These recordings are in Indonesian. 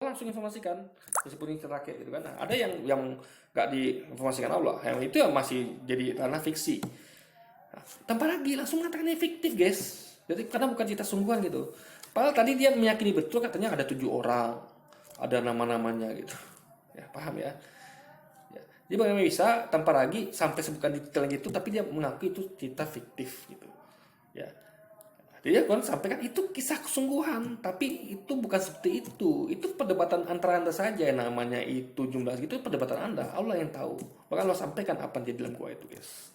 langsung informasikan meskipun ini terakhir gitu kan. Nah, ada yang nggak diinformasikan Allah, yang itu yang masih jadi ranah fiksi. Nah, tanpa lagi langsung mengatakan ini fiktif guys, jadi karena bukan cerita sungguhan gitu. Padahal tadi dia meyakini betul katanya ada 7 orang, ada nama-namanya gitu ya, paham ya. Ya. Jadi bagaimana bisa tanpa lagi sampai sebutkan detail gitu, tapi dia mengaku itu cerita fiktif gitu ya. Jadi ya kan sampaikan itu kisah kesungguhan, tapi itu bukan seperti itu. Itu perdebatan antara anda saja, yang namanya itu jumlah itu perdebatan anda. Allah yang tahu. Maka Allah sampaikan apa yang jadi dalam gua itu, guys.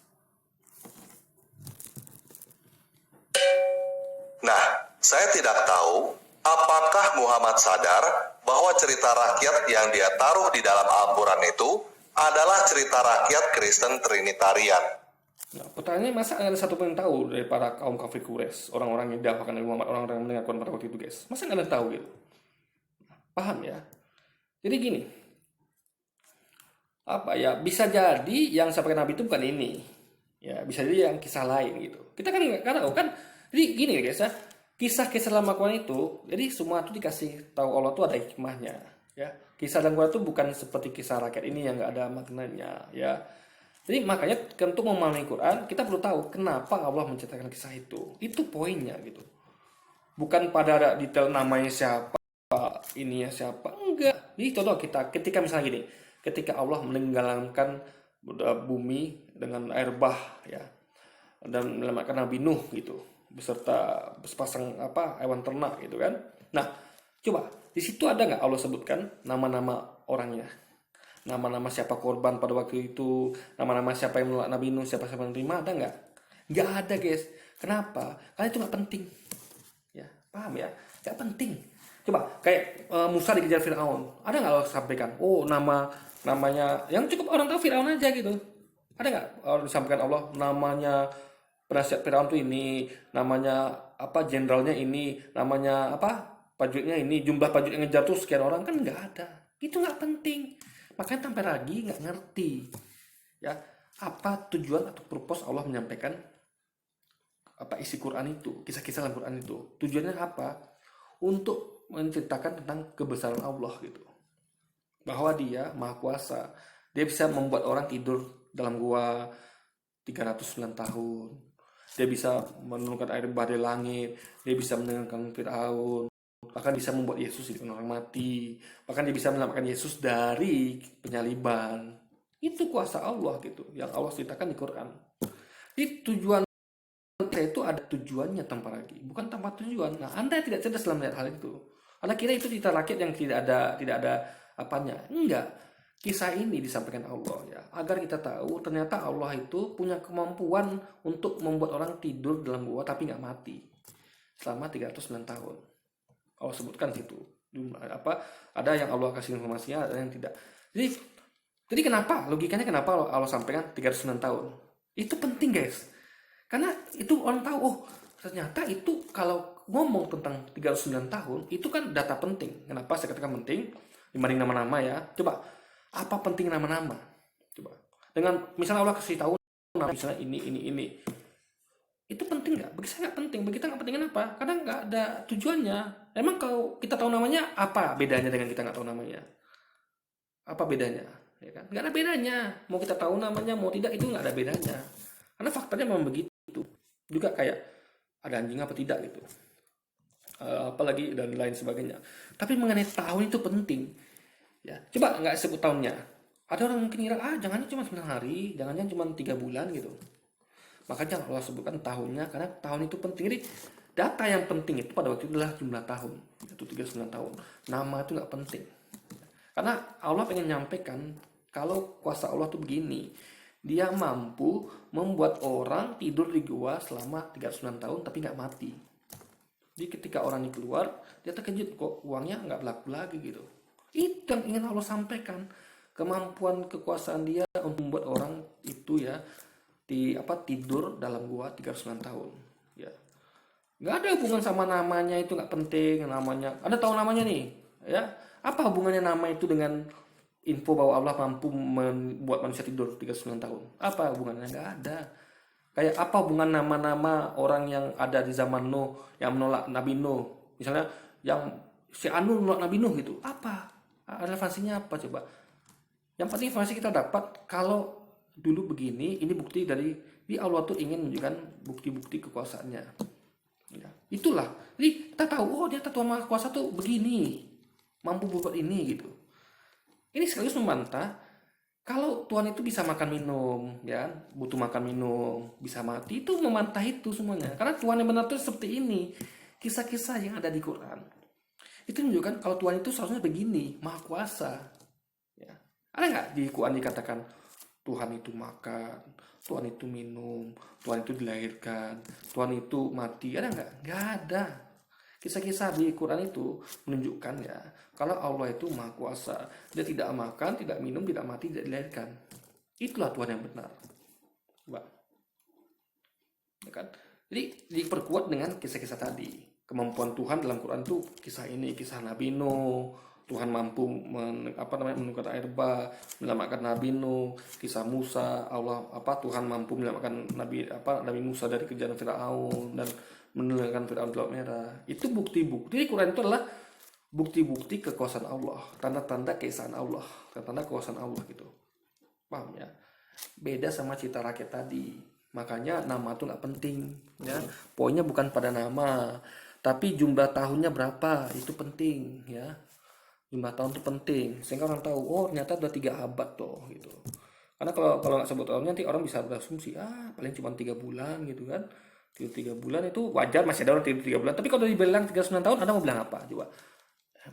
Nah, saya tidak tahu apakah Muhammad sadar bahwa cerita rakyat yang dia taruh di dalam Al-Quran itu adalah cerita rakyat Kristen Trinitarian. Nah, pertanyaannya masa ada satu pun yang tahu dari para kaum kafir Quraisy, orang-orang yang dihafalkan Nabi Muhammad, orang-orang yang mendengar Quran pada waktu itu, guys. Masa nggak ada yang tahu gitu? Paham ya? Jadi gini, apa ya, bisa jadi yang sampaikan Nabi itu bukan ini, ya bisa jadi yang kisah lain gitu, kita kan nggak tahu kan. Jadi gini guys ya, kisah-kisah dalam Al-Quran itu, jadi semua itu dikasih tahu Allah tuh ada hikmahnya ya. Kisah dalam Quran itu bukan seperti kisah rakyat ini yang nggak ada maknanya ya. Jadi makanya untuk memahami Quran kita perlu tahu kenapa Allah menceritakan kisah itu poinnya gitu. Bukan pada detail namanya siapa, ini ya siapa, enggak. Jadi contoh kita ketika misalnya gini, ketika Allah menenggelamkan bumi dengan air bah ya, dan menyelamatkan Nabi Nuh gitu beserta sepasang hewan ternak gitu kan. Nah, coba di situ ada nggak Allah sebutkan nama-nama orangnya, nama-nama siapa korban pada waktu itu, nama-nama siapa yang menolak Nabi Nuh, siapa yang menerima, ada nggak? Nggak ada guys. Kenapa? Karena itu nggak penting ya, paham ya, nggak penting. Coba kayak Musa dikejar Firaun, ada nggak lo sampaikan oh namanya yang cukup orang tahu Firaun aja gitu, ada nggak disampaikan Allah namanya penasihat Firaun tuh ini, namanya apa, jenderalnya ini, namanya apa, prajuritnya ini, jumlah prajurit yang ngejar tuh sekian orang, kan nggak ada. Itu nggak penting, makanya sampai lagi nggak ngerti ya apa tujuan atau purpose Allah menyampaikan apa isi Quran itu, kisah-kisah dalam Quran itu. Tujuannya apa? Untuk menceritakan tentang kebesaran Allah gitu. Bahwa dia Maha Kuasa. Dia bisa membuat orang tidur dalam gua 309 tahun. Dia bisa menurunkan air bah dari langit. Dia bisa mendengarkan Firaun. Bahkan bisa membuat Yesus jadi orang mati. Bahkan dia bisa menyelamatkan Yesus dari penyaliban. Itu kuasa Allah gitu, yang Allah ceritakan di Quran. Itu tujuan saya itu ada tujuannya tanpa lagi, bukan tanpa tujuan. Nah, Anda tidak cerdas dalam melihat hal itu. Anda kira itu cerita rakyat yang tidak ada apanya. Enggak. Kisah ini disampaikan Allah ya, agar kita tahu ternyata Allah itu punya kemampuan untuk membuat orang tidur dalam gua tapi nggak mati selama 309 tahun. Allah sebutkan situ. Apa ada yang Allah kasih informasinya, ada yang tidak. Jadi kenapa? Logikanya kenapa Allah sampaikan 309 tahun? Itu penting, guys. Karena itu orang tahu, oh ternyata itu kalau ngomong tentang 309 tahun, itu kan data penting. Kenapa saya katakan penting? Dibanding nama-nama ya. Coba, apa penting nama-nama? Coba. Dengan misalnya Allah kasih tahu, misalnya ini. Itu penting nggak? Bagi saya nggak penting. Bagi kita nggak penting kenapa? Karena nggak ada tujuannya. Emang kalau kita tahu namanya, apa bedanya dengan kita nggak tahu namanya? Apa bedanya? Ya kan? Nggak ada bedanya. Mau kita tahu namanya, mau tidak, itu nggak ada bedanya. Karena faktanya memang begitu. Juga kayak ada anjing apa tidak gitu, apalagi dan lain sebagainya. Tapi mengenai tahun itu penting ya. Coba nggak sebut tahunnya, ada orang mungkin kira jangan cuma 9 hari, jangan cuma 3 bulan gitu. Makanya Allah sebutkan tahunnya karena tahun itu penting. Jadi data yang penting itu pada waktu itu adalah jumlah tahun, itu 39 tahun. Nama itu nggak penting, karena Allah pengen nyampaikan kalau kuasa Allah tuh begini. Dia mampu membuat orang tidur di gua selama 39 tahun tapi nggak mati. Jadi ketika orang ini keluar, dia terkejut kok uangnya nggak berlaku lagi gitu. Itu yang ingin Allah sampaikan. Kemampuan kekuasaan dia untuk membuat orang itu ya tidur dalam gua 39 tahun. Ya. Nggak ada hubungan sama namanya, itu nggak penting namanya. Anda tahu namanya nih, ya. Apa hubungannya nama itu dengan info bahwa Allah mampu membuat manusia tidur 39 tahun? Apa hubungannya? Nggak ada. Kayak apa hubungan nama-nama orang yang ada di zaman Nuh yang menolak Nabi Nuh? Misalnya yang si Anu nolak Nabi Nuh gitu. Apa? Relevansinya apa coba? Yang penting informasi kita dapat kalau dulu begini, ini bukti dari di Allah tuh ingin menunjukkan bukti-bukti kekuasaannya. Ya, itulah. Jadi kita tahu, oh dia Tuhan Maha Kuasa tuh begini, mampu berbuat ini gitu. Ini sekaligus membantah kalau Tuhan itu bisa makan minum, ya, butuh makan minum, bisa mati, itu membantah itu semuanya. Karena Tuhan yang benar itu seperti ini. Kisah-kisah yang ada di Quran itu menunjukkan kalau Tuhan itu seharusnya begini, Maha Kuasa. Ya. Ada nggak di Quran dikatakan Tuhan itu makan, Tuhan itu minum, Tuhan itu dilahirkan, Tuhan itu mati? Ada nggak? Nggak ada. Kisah-kisah di Quran itu menunjukkan ya kalau Allah itu Maha Kuasa. Dia tidak makan, tidak minum, tidak mati, tidak dilahirkan. Itulah Tuhan yang benar. Coba. Ya kan? Jadi diperkuat dengan kisah-kisah tadi. Kemampuan Tuhan dalam Quran itu kisah ini, kisah Nabi Nuh, Tuhan mampu menukar air bah, menyelamatkan Nabi Nuh, kisah Musa, Tuhan mampu menyelamatkan Nabi Musa dari kejaran Firaun dan menurunkan Firaun di Laut Merah. Itu bukti-bukti. Jadi Quran itu adalah bukti-bukti kekuasaan Allah, tanda-tanda keesaan Allah, tanda-tanda kekuasaan Allah gitu. Paham ya? Beda sama cita rakyat tadi. Makanya nama itu nggak penting ya. Poinnya bukan pada nama, tapi jumlah tahunnya berapa, itu penting ya. Jumlah tahun itu penting sehingga orang tahu, oh ternyata udah 3 abad toh gitu. Karena kalau nggak sebut tahunnya nanti orang bisa berasumsi paling cuma 3 bulan gitu kan. 3 bulan itu wajar, masih ada orang tidur 3 bulan. Tapi kalau dibilang 39 tahun, Anda mau bilang apa coba?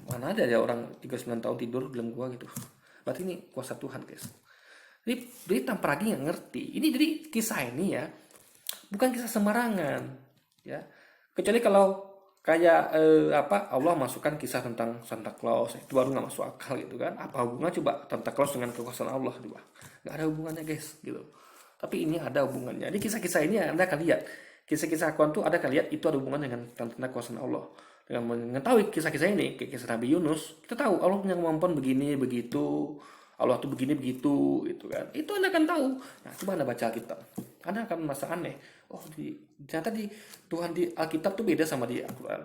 Mana ada ya orang 39 tahun tidur dalam gua gitu. Berarti ini kuasa Tuhan guys. Jadi tanpa lagi nggak ngerti. Ini jadi kisah ini ya bukan kisah sembarangan ya. Kecuali kalau kayak Allah masukkan kisah tentang Santa Claus, itu baru nggak masuk akal gitu kan. Apa hubungannya coba Santa Claus dengan kekuasaan Allah coba? Nggak ada hubungannya guys gitu. Tapi ini ada hubungannya. Jadi kisah-kisah ini Anda akan lihat. Kisah-kisah Quran itu ada akan lihat itu ada hubungan dengan tanda-tanda kekuasaan Allah. Dengan mengetahui kisah-kisah ini, kayak kisah Nabi Yunus, kita tahu Allah punya kemampuan begini, begitu. Allah tuh begini, begitu, gitu kan. Itu Anda akan tahu. Nah, coba Anda baca Alkitab. Anda akan merasa aneh. Oh, ternyata Tuhan di Alkitab tuh beda sama di Al-Quran.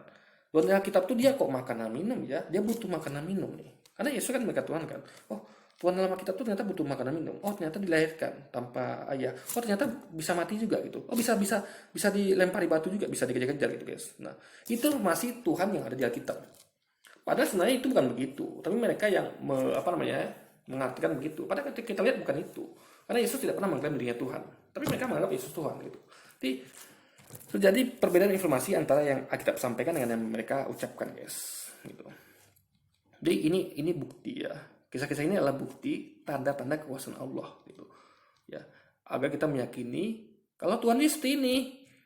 Tuhan di Alkitab tuh dia kok makanan minum ya. Dia butuh makanan minum nih. Karena Yesus kan mereka Tuhan kan. Oh, Tuhan dalam Alkitab tuh ternyata butuh makanan minum. Oh, ternyata dilahirkan tanpa ayah. Oh, ternyata bisa mati juga gitu. Oh, bisa dilempari batu juga, bisa dikejar-kejar gitu guys. Nah, itu masih Tuhan yang ada di Alkitab. Padahal sebenarnya itu bukan begitu. Tapi mereka yang mengartikan begitu. Padahal kita lihat bukan itu. Karena Yesus tidak pernah mengklaim dirinya Tuhan. Tapi mereka menganggap Yesus Tuhan gitu. Jadi terjadi perbedaan informasi antara yang Alkitab sampaikan dengan yang mereka ucapkan guys. Gitu. Jadi ini bukti ya. Kisah-kisah ini adalah bukti tanda-tanda kekuasaan Allah gitu. Ya, agar kita meyakini kalau Tuhan ini seperti ini,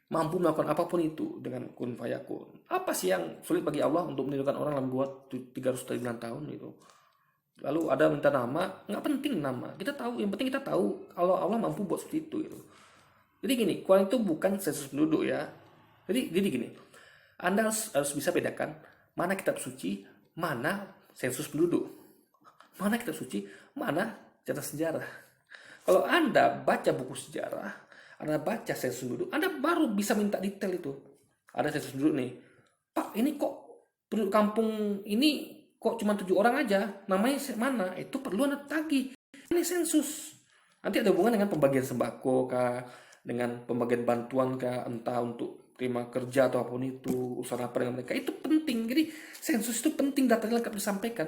mampu melakukan apapun itu dengan kun fayakun. Apa sih yang sulit bagi Allah untuk menirukan orang dalam gua 309 tahun gitu. Lalu ada minta nama, nggak penting nama. Kita tahu, yang penting kita tahu kalau Allah mampu buat seperti itu gitu. Jadi gini, Quran itu bukan sensus penduduk ya. Jadi gini, Anda harus bisa bedakan mana kitab suci, mana sensus penduduk. Mana kitab suci, mana catatan sejarah. Kalau Anda baca buku sejarah, Anda baca sensus penduduk, Anda baru bisa minta detail itu. Ada sensus penduduk nih. Pak, ini kok penduduk kampung ini kok cuma 7 orang aja? Namanya mana? Itu perlu Anda tagih. Ini sensus. Nanti ada hubungan dengan pembagian sembako kah, dengan pembagian bantuan kah, entah untuk terima kerja atau apapun itu, usaha apa dengan mereka. Itu penting. Jadi sensus itu penting, datanya lengkap disampaikan.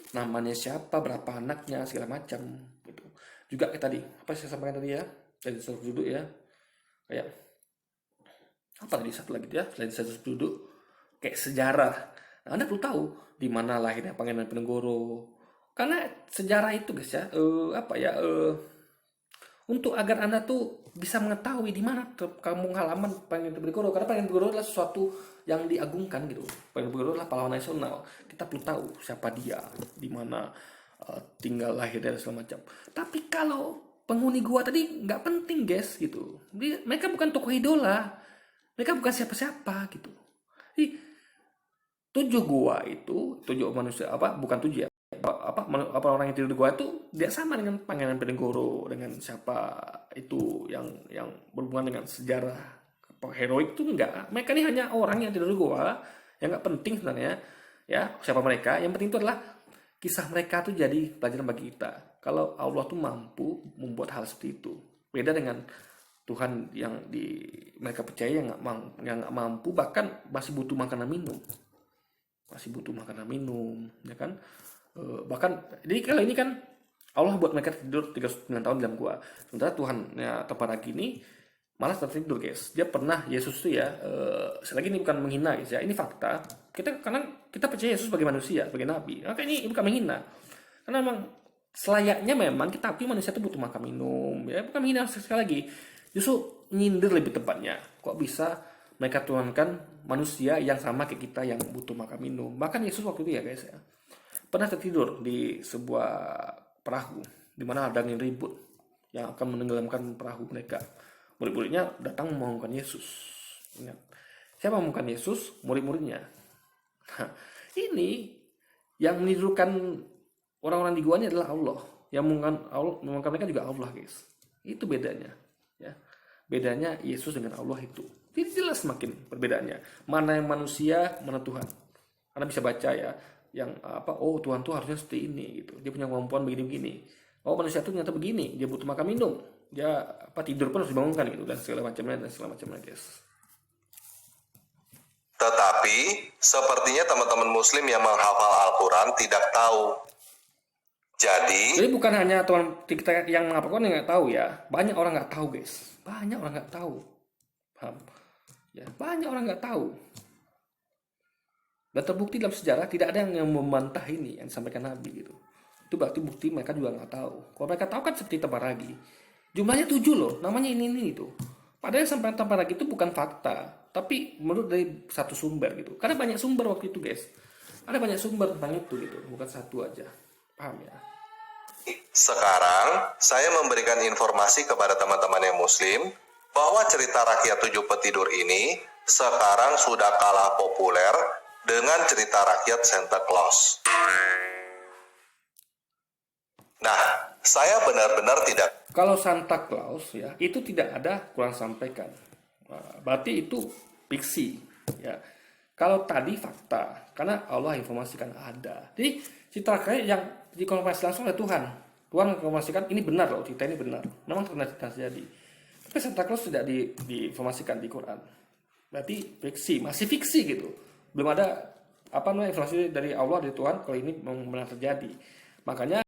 Namanya siapa, berapa anaknya, segala macam gitu. Juga kayak tadi, apa saya sampaikan tadi ya, dari sensus penduduk ya, kayak apa tadi satu lagi ya, selain sensus penduduk, kayak sejarah. Nah, Anda perlu tahu di mana lahirnya Pangeran Diponegoro. Karena sejarah itu guys ya, untuk agar Anda tuh bisa mengetahui di mana kampung halaman Pangeran Diponegoro. Karena Pangeran Diponegoro adalah sesuatu yang diagungkan gitu. Pangeran Diponegoro adalah pahlawan nasional. Kita perlu tahu siapa dia, di mana tinggal, lahir dan segala macam. Tapi kalau penghuni gua tadi nggak penting guys gitu. Mereka bukan tokoh idola, mereka bukan siapa-siapa gitu. Jadi 7 gua itu 7 manusia bukan 7 ya. Orang yang tidur di gua itu tidak sama dengan Pangeran Diponegoro, dengan siapa itu yang berhubungan dengan sejarah heroik itu enggak. Mereka ini hanya orang yang tidur di gua yang nggak penting sebenarnya, Ya, siapa mereka? Yang penting itu adalah kisah mereka tuh jadi pelajaran bagi kita. Kalau Allah tuh mampu membuat hal seperti itu. Beda dengan Tuhan yang mereka percaya yang nggak mampu, bahkan masih butuh makanan minum. Masih butuh makanan minum, ya kan? Bahkan jadi kalau ini kan Allah buat mereka tidur 39 tahun di dalam gua. Sementara Tuhan ya lagi ini malah tertidur guys. Dia pernah Yesus tuh ya, selagi ini bukan menghina guys ya, ini fakta. Karena kita percaya Yesus sebagai manusia, sebagai nabi. Maka ini bukan menghina. Karena memang selayaknya memang kita akui manusia itu butuh makan minum, ya bukan menghina sekali lagi. Justru nyindir lebih tepatnya. Kok bisa mereka tuhankan manusia yang sama kayak kita yang butuh makan minum. Bahkan Yesus waktu itu ya guys ya, pernah tertidur di sebuah perahu di mana ada angin ribut yang akan menenggelamkan perahu mereka. Murid-muridnya datang memohonkan Yesus. Ingat, siapa memohonkan Yesus? Murid-muridnya. Nah, ini yang menidurkan orang-orang di gua ini adalah Allah. Yang memohonkan mereka juga Allah, guys. Itu bedanya. Ya, bedanya Yesus dengan Allah itu. Jadi jelas makin perbedaannya. Mana yang manusia, mana Tuhan. Anda bisa baca ya, yang oh Tuhan tuh harusnya seperti ini gitu. Dia punya kemampuan begini-begini. Oh manusia tuh ternyata begini, dia butuh makan minum. Dia tidur pun harus dibangunkan gitu dan segala macamnya guys. Tetapi, sepertinya teman-teman muslim yang menghafal Al-Quran tidak tahu. Jadi bukan hanya teman kita yang menghafal yang nggak tahu ya. Banyak orang nggak tahu guys. Banyak orang nggak tahu. Paham? Ya, banyak orang nggak tahu. Dan terbukti dalam sejarah tidak ada yang membantah ini yang disampaikan Nabi gitu. Itu berarti bukti mereka juga nggak tahu. Kalau mereka tahu kan seperti Tabaragi. Jumlahnya 7 loh, namanya ini itu. Padahal sampai Tabaragi itu bukan fakta, tapi menurut dari satu sumber gitu. Karena banyak sumber waktu itu guys. Ada banyak sumber tentang itu gitu, bukan satu aja. Paham ya? sekarang saya memberikan informasi kepada teman-teman yang muslim bahwa cerita rakyat 7 petidur ini sekarang sudah kalah populer dengan cerita rakyat Santa Claus. Nah, saya benar-benar tidak. Kalau Santa Claus ya, itu tidak ada Quran sampaikan. Nah, berarti itu fiksi ya. Kalau tadi fakta, karena Allah informasikan ada. Jadi cerita rakyat yang dikonfirmasi langsung oleh Tuhan. Tuhan menginformasikan ini benar loh, cerita ini benar. Memang pernah terjadi. Tapi Santa Claus tidak diinformasikan di Quran. Berarti fiksi, masih fiksi gitu. Belum ada informasi dari Allah, dari Tuhan kalau ini benar terjadi. Makanya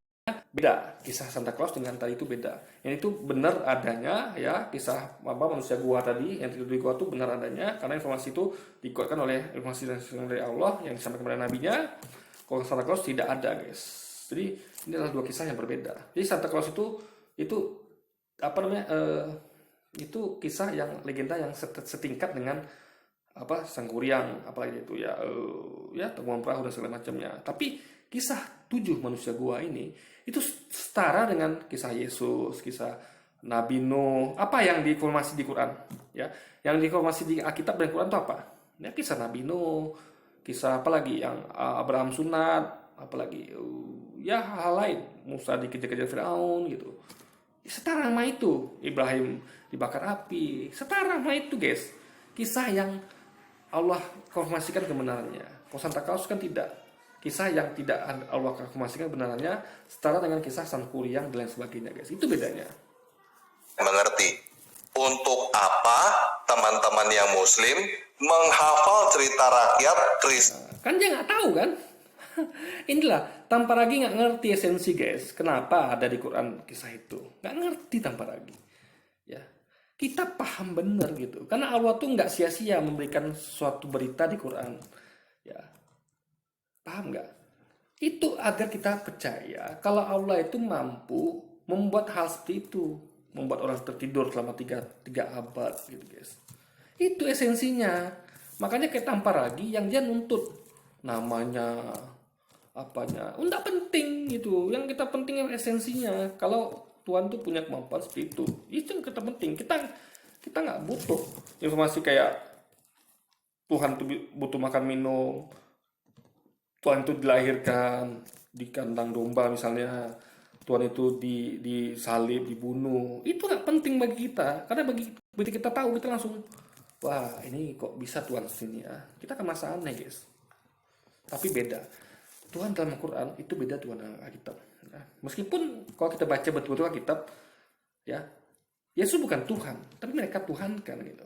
beda kisah Santa Claus dengan tadi itu beda. Yang itu benar adanya ya, kisah manusia gua tadi yang tidur di gua itu benar adanya karena informasi itu dikuatkan oleh informasi dari Allah yang disampaikan kepada nabinya. Kalau Santa Claus tidak ada guys. Jadi ini adalah dua kisah yang berbeda. Jadi Santa Claus itu itu kisah yang legenda yang setingkat dengan Sang Kuryang apalagi itu ya temuan perahu dan segala macamnya. Tapi kisah 7 manusia gua ini itu setara dengan kisah Yesus, kisah Nabi Nuh. Apa yang diinformasi di Quran ya? Yang diinformasi di Alkitab dan Quran itu apa? Ya kisah Nabi Nuh, kisah apa lagi yang Abraham sunat, apalagi ya hal lain, Musa dikejar-kejar Firaun gitu. Setara sama itu, Ibrahim dibakar api, setara sama itu guys. Kisah yang Allah konfirmasikan kebenarannya. Kalau Santa Claus kan tidak. Kisah yang tidak Allah konfirmasikan kebenarannya setara dengan kisah Sang Kuryang dan lain sebagainya guys. Itu bedanya. Mengerti. Untuk apa teman-teman yang muslim menghafal cerita rakyat Kristen? Kan dia nggak tahu kan? Inilah tanpa lagi nggak ngerti esensi guys. Kenapa ada di Quran kisah itu? Nggak ngerti tanpa lagi. Ya, kita paham benar gitu. Karena Allah tuh nggak sia-sia memberikan suatu berita di Quran. Ya, paham nggak? Itu agar kita percaya kalau Allah itu mampu membuat hal seperti itu, membuat orang tertidur selama tiga abad gitu guys. Itu esensinya. Makanya kayak tampar lagi yang dia nuntut namanya apanya, enggak penting gitu. Yang kita penting esensinya. Kalau Tuhan tuh punya kemampuan seperti itu yang kita penting. Kita nggak butuh informasi kayak Tuhan tuh butuh makan minum, Tuhan itu dilahirkan di kandang domba misalnya, Tuhan itu disalib, dibunuh. Itu nggak penting bagi kita. Karena begitu kita tahu, kita langsung, wah ini kok bisa Tuhan sini ya. Kita akan merasa aneh guys. Tapi beda. Tuhan dalam Al-Quran itu beda Tuhan dalam Alkitab. Nah, meskipun kalau kita baca betul-betul Alkitab, ya, Yesus bukan Tuhan, tapi mereka Tuhan kan gitu.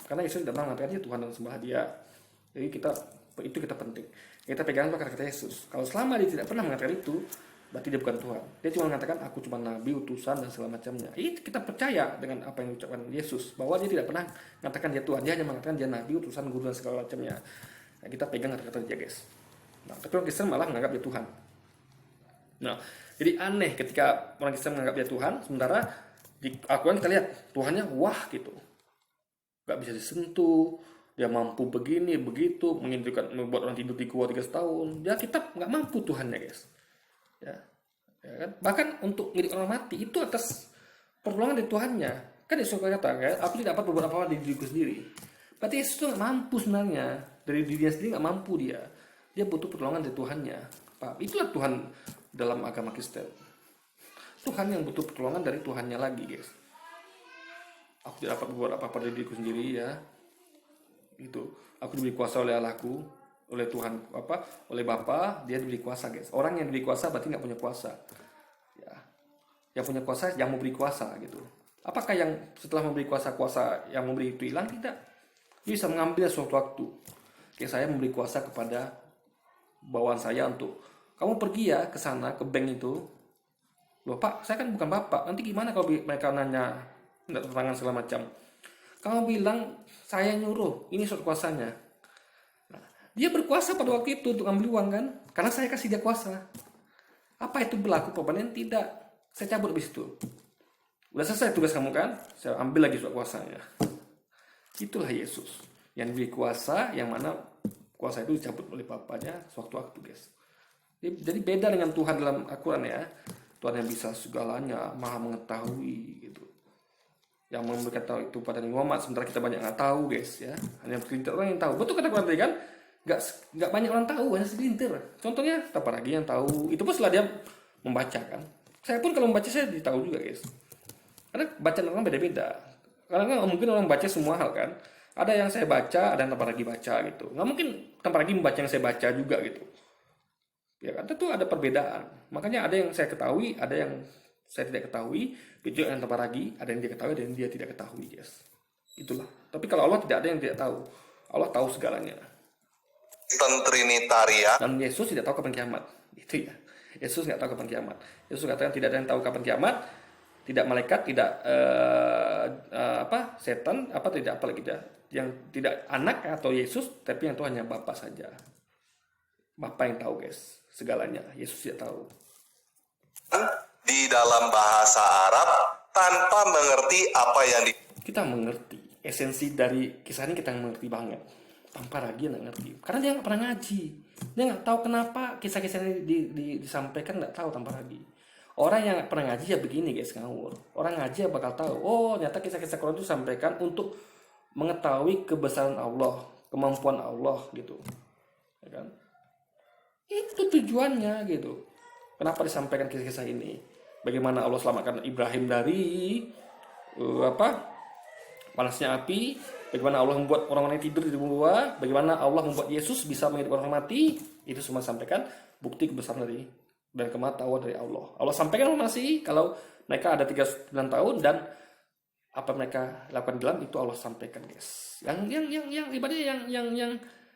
Karena Yesus tidak pernah mengatakan dia Tuhan dan sembah dia. Jadi kita penting. Kita pegang kata Yesus. Kalau selama dia tidak pernah mengatakan itu, berarti dia bukan Tuhan. Dia cuma mengatakan aku cuma nabi, utusan dan segala macamnya. Itu kita percaya dengan apa yang diucapkan Yesus, bahwa dia tidak pernah mengatakan dia Tuhan. Dia hanya mengatakan dia nabi, utusan, guru dan segala macamnya. Nah, kita pegang kata-kata dia, guys. Nah, tapi orang Kristen malah menganggap dia Tuhan. Nah, jadi aneh ketika orang Kristen menganggap dia Tuhan, sementara di Al-Quran kita lihat Tuhannya wah gitu, gak bisa disentuh, dia mampu begini begitu, membuat orang tidur di gua 3 tahun. Dia kitab nggak mampu Tuhannya, guys. Ya kan? Bahkan untuk milik orang mati itu atas pertolongan dari Tuhannya. Kan Yesus kata, kan, aku tidak dapat berbuat apa-apa dari diriku sendiri. Berarti Yesus itu nggak mampu sebenarnya, dari dirinya sendiri nggak mampu dia. Dia butuh pertolongan dari Tuhannya. Pak, itulah Tuhan dalam agama Kristen. Tuhan yang butuh pertolongan dari Tuhannya lagi, guys. Aku tidak dapat berbuat apa-apa dari diriku sendiri, ya. Itu, aku diberi kuasa oleh Allahku, oleh Tuhan, oleh Bapa, dia diberi kuasa, guys. Orang yang diberi kuasa berarti nggak punya kuasa. Ya. Yang punya kuasa, yang memberi kuasa, gitu. Apakah yang setelah memberi kuasa yang memberi itu hilang? Tidak. Dia bisa mengambil suatu waktu. Kayak saya memberi kuasa kepada bawaan saya untuk kamu pergi ya ke sana, ke bank itu. Loh Pak, saya kan bukan Bapak. Nanti gimana kalau mereka nanya, tidak tertangan segala macam. Kamu bilang saya nyuruh, ini suatu kuasanya. Nah, dia berkuasa pada waktu itu untuk ambil uang kan? Karena saya kasih dia kuasa. Apa itu berlaku permanen? Tidak. Saya cabut habis itu. Udah selesai tugas kamu kan? Saya ambil lagi suatu kuasanya. Itulah Yesus yang diberi kuasa, yang mana kuasa itu dicabut oleh Bapaknya sewaktu-waktu, guys. Jadi beda dengan Tuhan dalam Al-Quran, ya. Tuhan yang bisa segalanya, maha mengetahui gitu. Yang memberikan tahu itu pada Nabi Muhammad, sementara kita banyak nggak tahu, guys, ya. Hanya segelintir orang yang tahu. Betul kata Quran tadi kan? Nggak banyak orang tahu, hanya segelintir. Contohnya Taparagi yang tahu. Itu pun setelah dia membaca kan. Saya pun kalau membaca saya ditahu juga, guys. Karena bacaan orang beda-beda. Karena nggak mungkin orang baca semua hal kan. Ada yang saya baca, ada yang Taparagi baca gitu. Nggak mungkin Taparagi membaca yang saya baca juga gitu. Ya kan, tentu ada perbedaan. Makanya ada yang saya ketahui, ada yang saya tidak ketahui. Itu yang Taparagi, ada yang dia ketahui, ada yang dia tidak ketahui, guys. Itulah. Tapi kalau Allah tidak ada yang tidak tahu. Allah tahu segalanya. Kristen Trinitarian. Dan Yesus tidak tahu kapan kiamat. Itu ya. Yesus nggak tahu kapan kiamat. Yesus katakan tidak ada yang tahu kapan kiamat. Tidak malaikat, tidak setan, tidak apa lagi ya. Yang tidak anak atau Yesus, tapi yang tahu hanya Bapa saja. Bapa yang tahu, guys, segalanya. Yesus tidak tahu. Di dalam bahasa Arab tanpa mengerti apa yang Kita mengerti esensi dari kisah ini, kita mengerti banget. Tanpa lagi nggak ngerti, karena dia nggak pernah ngaji. Dia nggak tahu kenapa kisah-kisah ini disampaikan, nggak tahu tanpa lagi. Orang yang nggak pernah ngaji ya begini, guys, ngawur. Orang ngaji ya bakal tahu. Oh, ternyata kisah-kisah Quran itu disampaikan untuk mengetahui kebesaran Allah, kemampuan Allah gitu, ya kan? Itu tujuannya gitu. Kenapa disampaikan kisah-kisah ini? Bagaimana Allah selamatkan Ibrahim dari panasnya api? Bagaimana Allah membuat orang-orang tidur di gua? Bagaimana Allah membuat Yesus bisa menghidupkan orang mati? Itu semua sampaikan bukti kebesaran dari dan kematahuan dari Allah. Allah sampaikan masih kalau mereka ada 39 tahun dan apa mereka lakukan di dalam itu Allah sampaikan, guys. Yang ibaratnya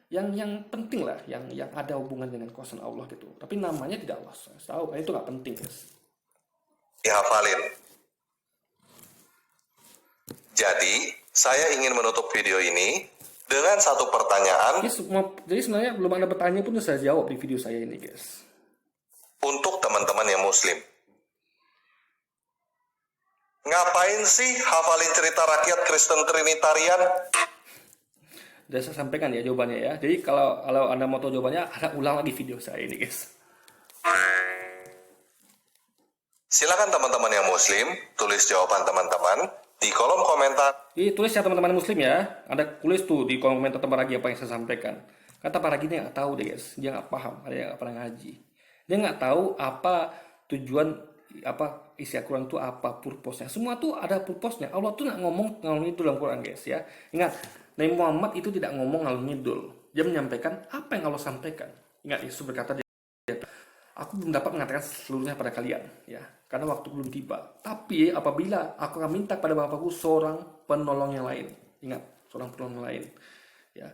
yang penting lah, yang ada hubungan dengan kuasa Allah gitu. Tapi namanya tidak Allah tahu, itu nggak penting, guys. dihafalin. Jadi, saya ingin menutup video ini dengan satu pertanyaan. Jadi sebenarnya belum ada pertanyaan pun saya jawab di video saya ini, guys. Untuk teman-teman yang muslim. Ngapain sih hafalin cerita rakyat Kristen Trinitarian? Sudah saya sampaikan ya jawabannya ya. Jadi kalau Anda mau tahu jawabannya, ada ulang lagi video saya ini, guys. Silakan teman-teman yang muslim, tulis jawaban teman-teman di kolom komentar. Tulis ya teman-teman muslim ya. Anda tulis tuh di kolom komentar Taparagi apa yang saya sampaikan. Kata Taparagi ini nggak tahu deh, guys. Dia nggak paham, ada yang nggak pernah ngaji. Dia nggak tahu apa tujuan, apa isi Al-Quran itu, apa purpose-nya. Semua tuh ada purpose-nya. Allah tuh nggak ngomong itu dalam Quran, guys, ya. Ingat, Nabi Muhammad itu tidak ngomong ngalur ngidul. dia menyampaikan apa yang Allah sampaikan. Ingat, Yesus berkata, aku belum dapat mengatakan seluruhnya pada kalian, ya, karena waktu belum tiba. Tapi apabila aku akan minta pada Bapakku seorang penolong yang lain. Ingat, seorang penolong yang lain. Ya,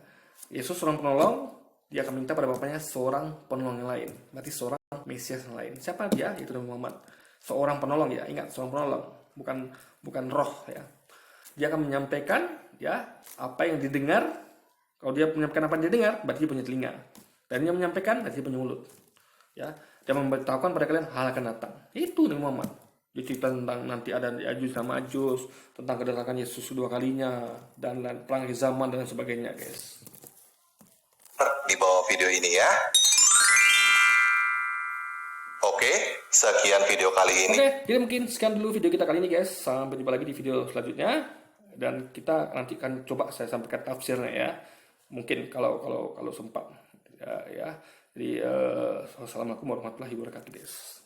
Yesus seorang penolong, dia akan minta pada Bapaknya seorang penolong yang lain. Berarti seorang Mesias yang lain. Siapa dia? Itu Nabi Muhammad. Seorang penolong, ya, ingat, seorang penolong, bukan roh, ya. Dia akan menyampaikan, ya, apa yang didengar. Kalau dia menyampaikan apa yang dia dengar, berarti dia punya telinga. Dan dia menyampaikan, berarti dia punya mulut. Ya, dia memberitahukan pada kalian hal akan datang. Itu Nabi Muhammad. Dia cerita tentang nanti ada Ya'juj dan Ma'juj, tentang kedatangan Yesus kedua kalinya, dan perang akhir zaman dan sebagainya, guys. Di bawah video ini ya. Oke, sekian video kali ini. Oke, jadi mungkin sekian dulu video kita kali ini, guys. Sampai jumpa lagi di video selanjutnya. Dan kita nanti akan coba saya sampaikan tafsirnya, ya. Mungkin kalau sempat, ya. Jadi, wassalamualaikum warahmatullahi wabarakatuh, guys.